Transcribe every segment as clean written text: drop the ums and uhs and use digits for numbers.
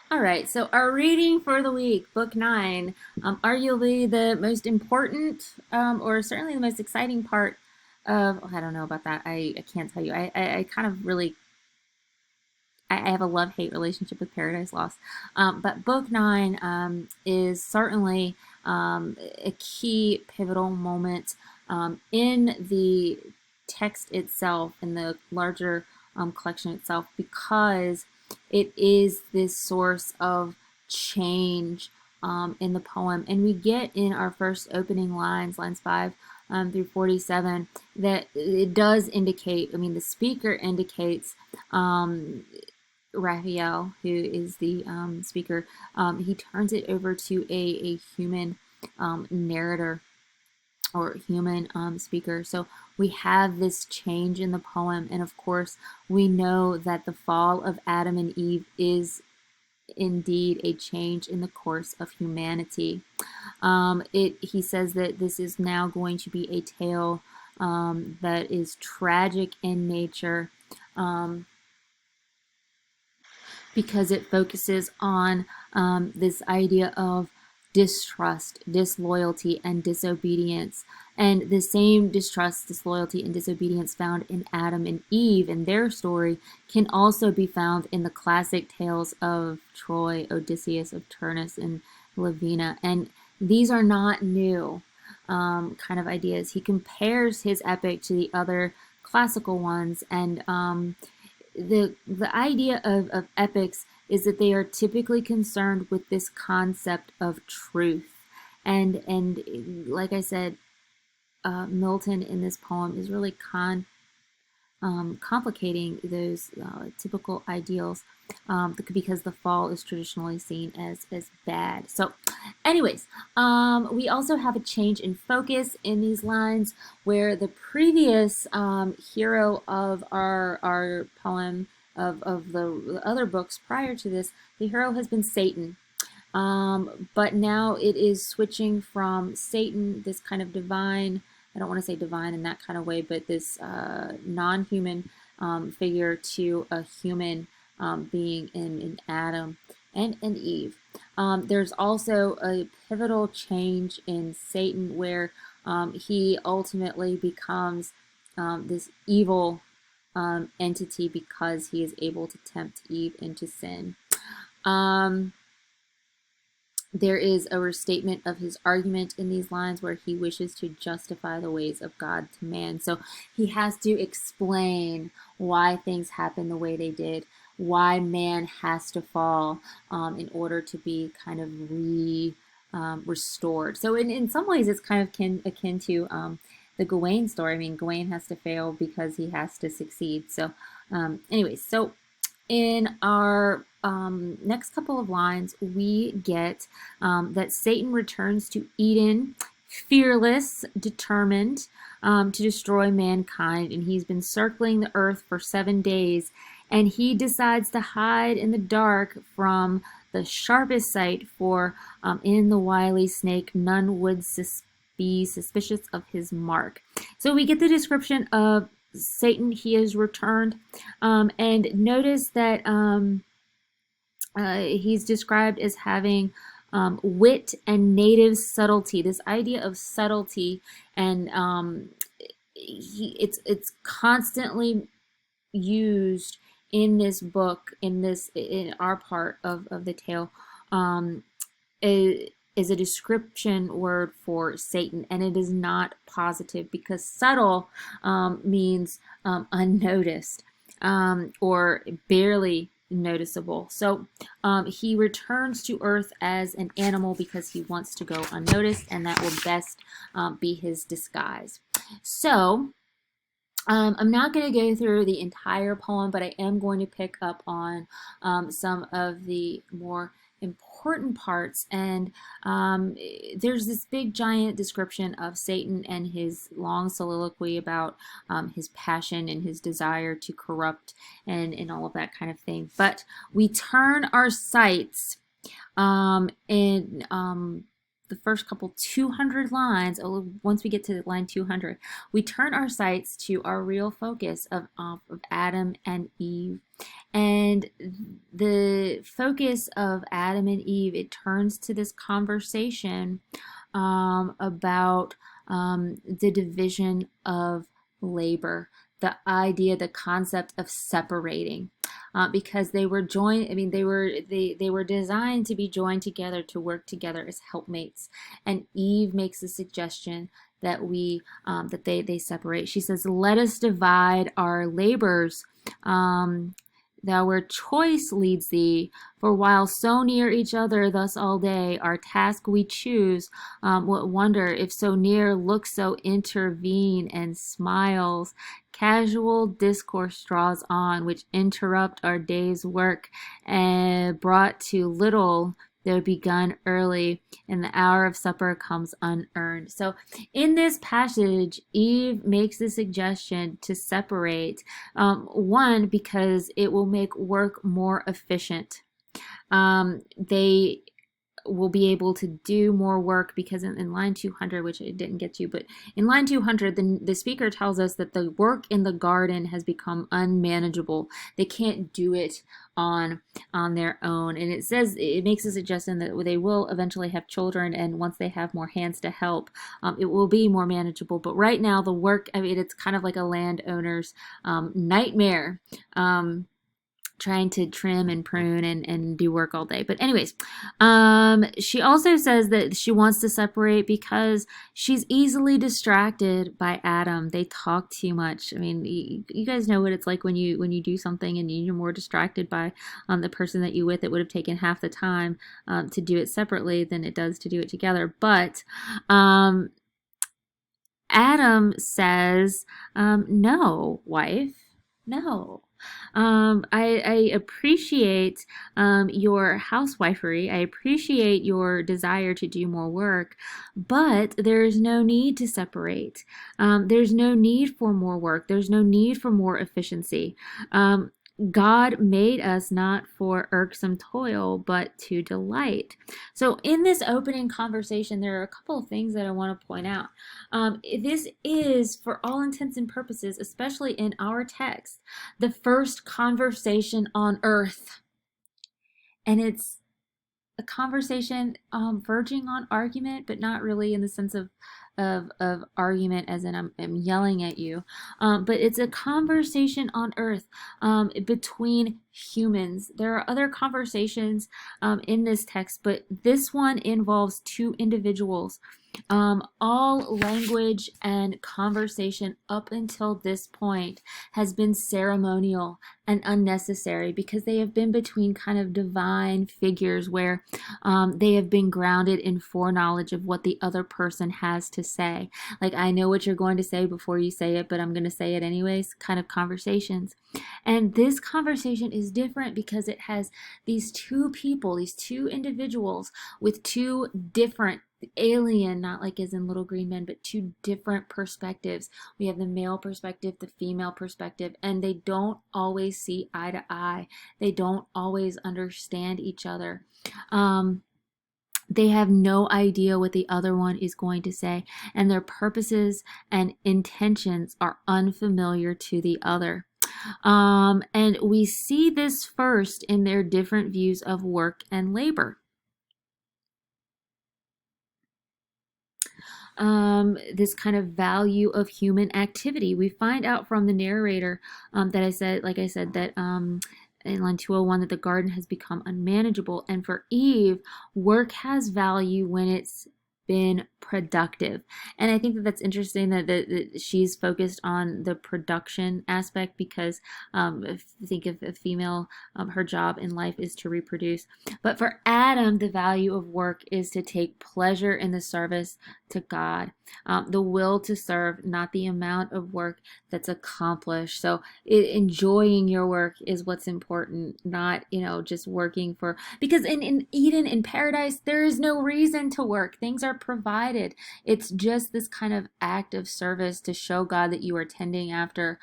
All right, so our reading for the week, Book 9, arguably the most important, or certainly the most exciting part of, I don't know about that. I can't tell you. I kind of really, I have a love-hate relationship with Paradise Lost. But Book 9 is certainly a key pivotal moment in the text itself, in the larger collection itself, because it is this source of change in the poem. And we get in our first opening lines, lines 5 through 47, that it does indicate, I mean, the speaker indicates Raphael, who is the speaker, he turns it over to a human narrator or human speaker. So we have this change in the poem, and of course, we know that the fall of Adam and Eve is indeed a change in the course of humanity. He says that this is now going to be a tale that is tragic in nature. Um, because it focuses on this idea of distrust, disloyalty, and disobedience. And the same distrust, disloyalty, and disobedience found in Adam and Eve in their story can also be found in the classic tales of Troy, Odysseus, of Turnus, and Lavina. And these are not new kind of ideas. He compares his epic to the other classical ones, and the idea of epics is that they are typically concerned with this concept of truth, and like I said, Milton in this poem is really complicating those typical ideals, because the fall is traditionally seen as bad. So, anyways, we also have a change in focus in these lines where the previous hero of our poem of the other books prior to this, the hero has been Satan. But now it is switching from Satan, this kind of divine, I don't want to say divine in that kind of way, but this non-human figure to a human being in Adam and Eve. There's also a pivotal change in Satan where he ultimately becomes this evil entity because he is able to tempt Eve into sin. Um, there is a restatement of his argument in these lines where he wishes to justify the ways of God to man. So he has to explain why things happen the way they did, why man has to fall in order to be kind of restored. So in some ways, it's kind of akin to the Gawain story. I mean, Gawain has to fail because he has to succeed. So, anyways, so in our next couple of lines, we get that Satan returns to Eden, fearless, determined to destroy mankind, and he's been circling the earth for 7 days, and he decides to hide in the dark from the sharpest sight, for in the wily snake none would be suspicious of his mark. So we get the description of Satan. He is returned, and notice that he's described as having wit and native subtlety. This idea of subtlety, and it's constantly used in this book, in our part of the tale. Is a description word for Satan, and it is not positive because subtle means unnoticed or barely noticeable. So he returns to Earth as an animal because he wants to go unnoticed, and that will best be his disguise. So I'm not going to go through the entire poem, but I am going to pick up on some of the more important parts. And there's this big giant description of Satan and his long soliloquy about his passion and his desire to corrupt and all of that kind of thing. But we turn our sights in the first couple 200 lines, once we get to line 200, we turn our sights to our real focus of Adam and Eve. And the focus of Adam and Eve, it turns to this conversation about the division of labor, the idea, the concept of separating. Because they were joined, I mean, they were designed to be joined together, to work together as helpmates. And Eve makes the suggestion that they separate. She says, "Let us divide our labors. Thou where choice leads thee, for while so near each other thus all day, our task we choose. What wonder if so near looks so intervene and smiles. Casual discourse draws on, which interrupt our day's work, and brought to little they're begun early, and the hour of supper comes unearned." So in this passage, Eve makes the suggestion to separate. One, because it will make work more efficient. They will be able to do more work because in line 200, which I didn't get to, but in line 200, the speaker tells us that the work in the garden has become unmanageable. They can't do it on their own. And it says, it makes a suggestion that they will eventually have children, and once they have more hands to help, it will be more manageable. But right now, the work, I mean, it's kind of like a landowner's nightmare. Trying to trim and prune and do work all day. But anyways, she also says that she wants to separate because she's easily distracted by Adam. They talk too much. I mean, you guys know what it's like when you do something and you're more distracted by the person that you with. It would have taken half the time to do it separately than it does to do it together. But Adam says, no, wife, no. I appreciate your housewifery. I appreciate your desire to do more work, but there's no need to separate. There's no need for more work. There's no need for more efficiency. God made us not for irksome toil, but to delight. So, in this opening conversation, there are a couple of things that I want to point out. This is, for all intents and purposes, especially in our text, the first conversation on earth. And it's a conversation verging on argument, but not really in the sense of argument as in I'm yelling at you, but it's a conversation on earth between humans. There are other conversations in this text, but this one involves two individuals. All language and conversation up until this point has been ceremonial and unnecessary because they have been between kind of divine figures where they have been grounded in foreknowledge of what the other person has to say. Like, I know what you're going to say before you say it, but I'm going to say it anyways, kind of conversations. And this conversation is different because it has these two people, these two individuals with two different alien, not like as in Little Green Men, but two different perspectives. We have the male perspective, the female perspective, and they don't always see eye to eye. They don't always understand each other. They have no idea what the other one is going to say, and their purposes and intentions are unfamiliar to the other. And we see this first in their different views of work and labor. This kind of value of human activity. We find out from the narrator that I said, like I said, that in line 201, that the garden has become unmanageable. And for Eve, work has value when it's been productive. And I think that that's interesting that she's focused on the production aspect because if you think of a female, her job in life is to reproduce. But for Adam, the value of work is to take pleasure in the service to God, the will to serve, not the amount of work that's accomplished. So enjoying your work is what's important, not, just working for, because in Eden, in paradise, there is no reason to work. Things are provided. It's just this kind of act of service to show God that you are tending after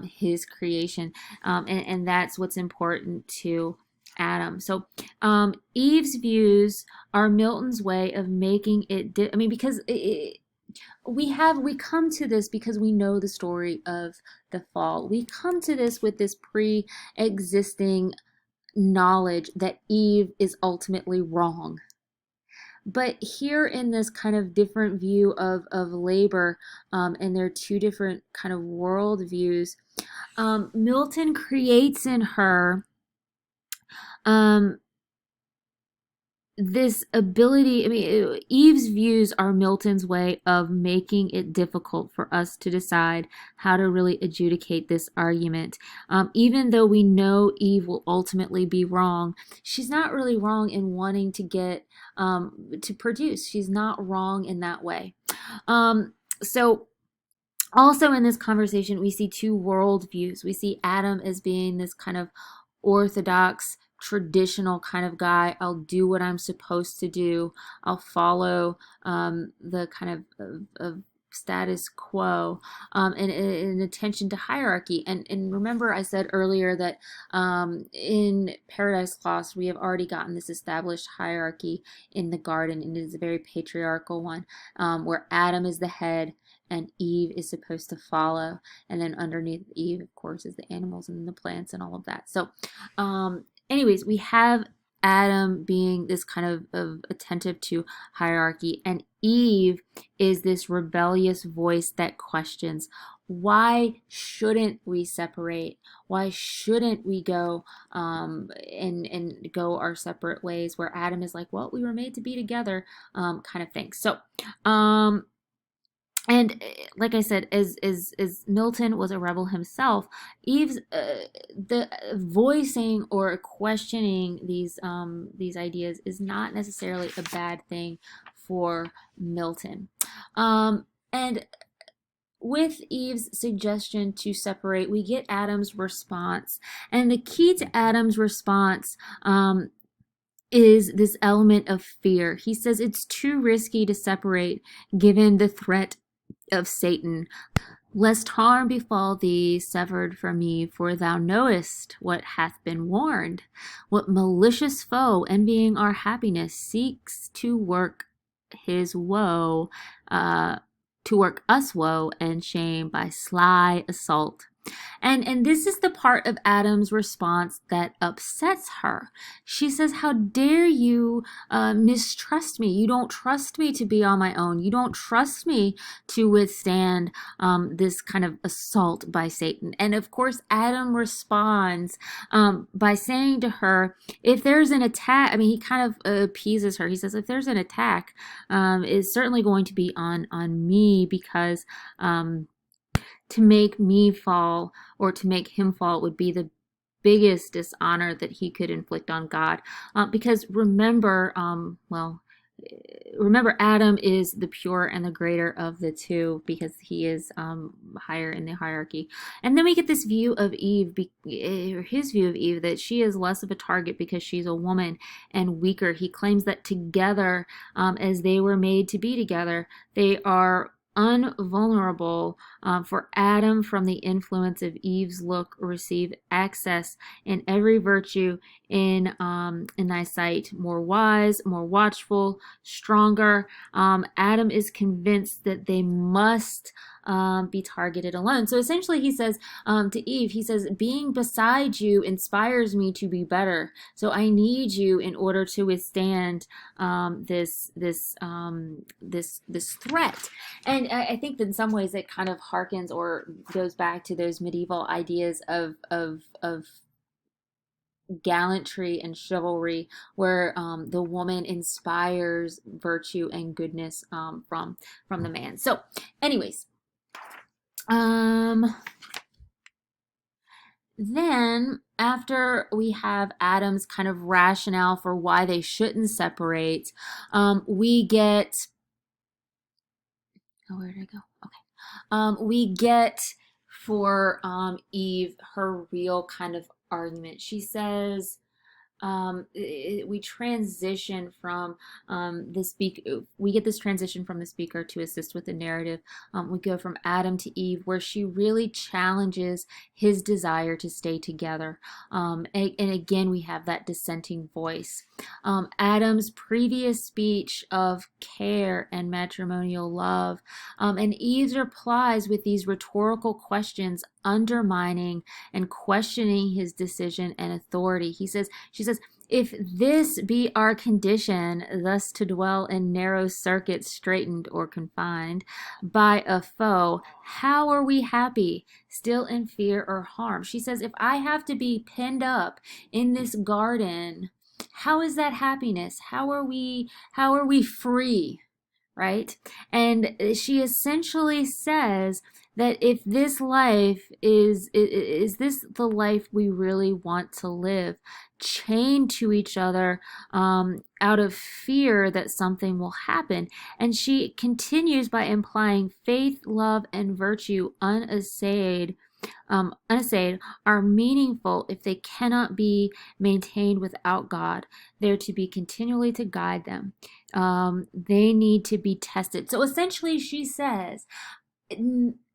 his creation. And that's what's important to Adam. So Eve's views are Milton's way of making it. I mean, because we come to this because we know the story of the fall. We come to this with this pre-existing knowledge that Eve is ultimately wrong. But here in this kind of different view of labor, and there are two different kind of world views, Milton creates in her um, this ability. I mean, Eve's views are Milton's way of making it difficult for us to decide how to really adjudicate this argument. Even though we know Eve will ultimately be wrong, she's not really wrong in wanting to get to produce. She's not wrong in that way. So also in this conversation, we see two worldviews. We see Adam as being this kind of orthodox, traditional kind of guy. I'll do what I'm supposed to do. I'll follow the kind of status quo, and attention to hierarchy. And remember, I said earlier that in Paradise Lost, we have already gotten this established hierarchy in the garden, and it is a very patriarchal one, where Adam is the head and Eve is supposed to follow. And then underneath Eve, of course, is the animals and the plants and all of that. So, anyways, we have Adam being this kind of attentive to hierarchy, and Eve is this rebellious voice that questions, why shouldn't we separate? Why shouldn't we go and go our separate ways? Where Adam is like, well, we were made to be together, kind of thing. So, and like I said, as Milton was a rebel himself, Eve's the voicing or questioning these ideas is not necessarily a bad thing for Milton. And with Eve's suggestion to separate, we get Adam's response, and the key to Adam's response is this element of fear. He says it's too risky to separate given the threat of Satan, lest harm befall thee, severed from me, for thou knowest what hath been warned, what malicious foe, envying our happiness, seeks to work his woe, to work us woe and shame by sly assault. And this is the part of Adam's response that upsets her. She says, how dare you mistrust me? You don't trust me to be on my own. You don't trust me to withstand this kind of assault by Satan. And of course, Adam responds by saying to her, if there's an attack, I mean, he kind of appeases her. He says, if there's an attack, it's certainly going to be on me, because to make me fall or to make him fall would be the biggest dishonor that he could inflict on God. Because remember, remember Adam is the pure and the greater of the two, because he is higher in the hierarchy. And then we get this view of Eve, or his view of Eve, that she is less of a target because she's a woman and weaker. He claims that together, as they were made to be together, they are unvulnerable. For Adam, from the influence of Eve's look, receive access in every virtue in thy sight, more wise, more watchful, stronger. Adam is convinced that they must be targeted alone. So essentially he says to Eve, he says, being beside you inspires me to be better. So I need you in order to withstand this threat. And I think that in some ways it kind of harkens or goes back to those medieval ideas of gallantry and chivalry, where the woman inspires virtue and goodness from the man. So, anyways, then after we have Adam's kind of rationale for why they shouldn't separate, we get, oh, where did I go? Okay. We get for Eve her real kind of argument. She says, we transition from the speak. We get this transition from the speaker to assist with the narrative. We go from Adam to Eve, where she really challenges his desire to stay together. And again, we have that dissenting voice. Adam's previous speech of care and matrimonial love, and Eve's replies with these rhetorical questions, undermining and questioning his decision and authority. She says, if this be our condition, thus to dwell in narrow circuits, straitened or confined by a foe, how are we happy, still in fear or harm? She says, if I have to be pinned up in this garden, how is that happiness? How are we free? Right? And she essentially says that if this life is this the life we really want to live, chained to each other, out of fear that something will happen. And she continues by implying faith, love, and virtue unassayed, are meaningful if they cannot be maintained without God. They're to be continually to guide them. They need to be tested. So essentially, she says,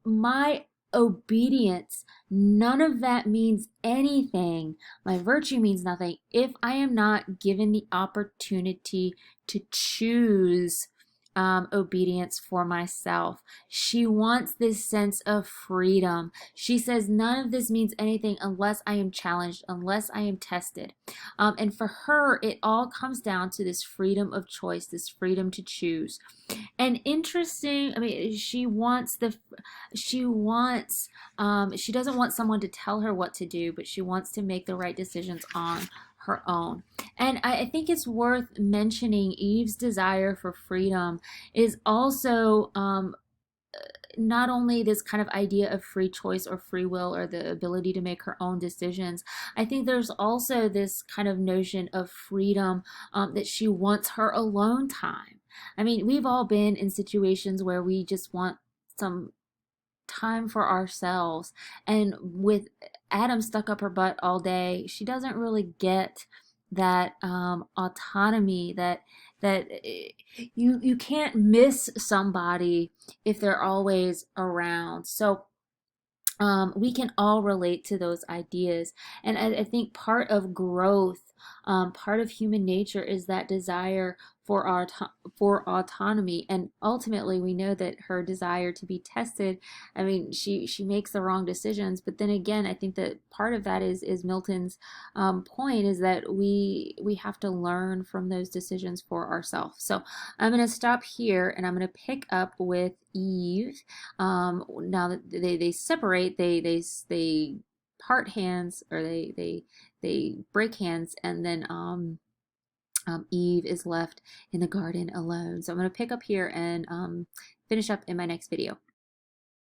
my obedience, none of that means anything. My virtue means nothing if I am not given the opportunity to choose obedience for myself. She wants this sense of freedom. She says none of this means anything unless I am challenged, unless I am tested. And for her, it all comes down to this freedom of choice, this freedom to choose. And interesting, I mean, she doesn't want someone to tell her what to do, but she wants to make the right decisions on her own. And I think it's worth mentioning Eve's desire for freedom is also not only this kind of idea of free choice or free will or the ability to make her own decisions. I think there's also this kind of notion of freedom, that she wants her alone time. I mean, we've all been in situations where we just want some time for ourselves. And with Adam stuck up her butt all day, she doesn't really get that autonomy, that you can't miss somebody if they're always around. So we can all relate to those ideas. And I think part of growth, part of human nature is that desire for for autonomy. And ultimately, we know that her desire to be tested, I mean, she makes the wrong decisions. But then again, I think that part of that is Milton's point, is that we have to learn from those decisions for ourselves. So I'm going to stop here and I'm going to pick up with Eve. Now that they separate, they part hands, or they break hands, and then Eve is left in the garden alone. So I'm going to pick up here and finish up in my next video.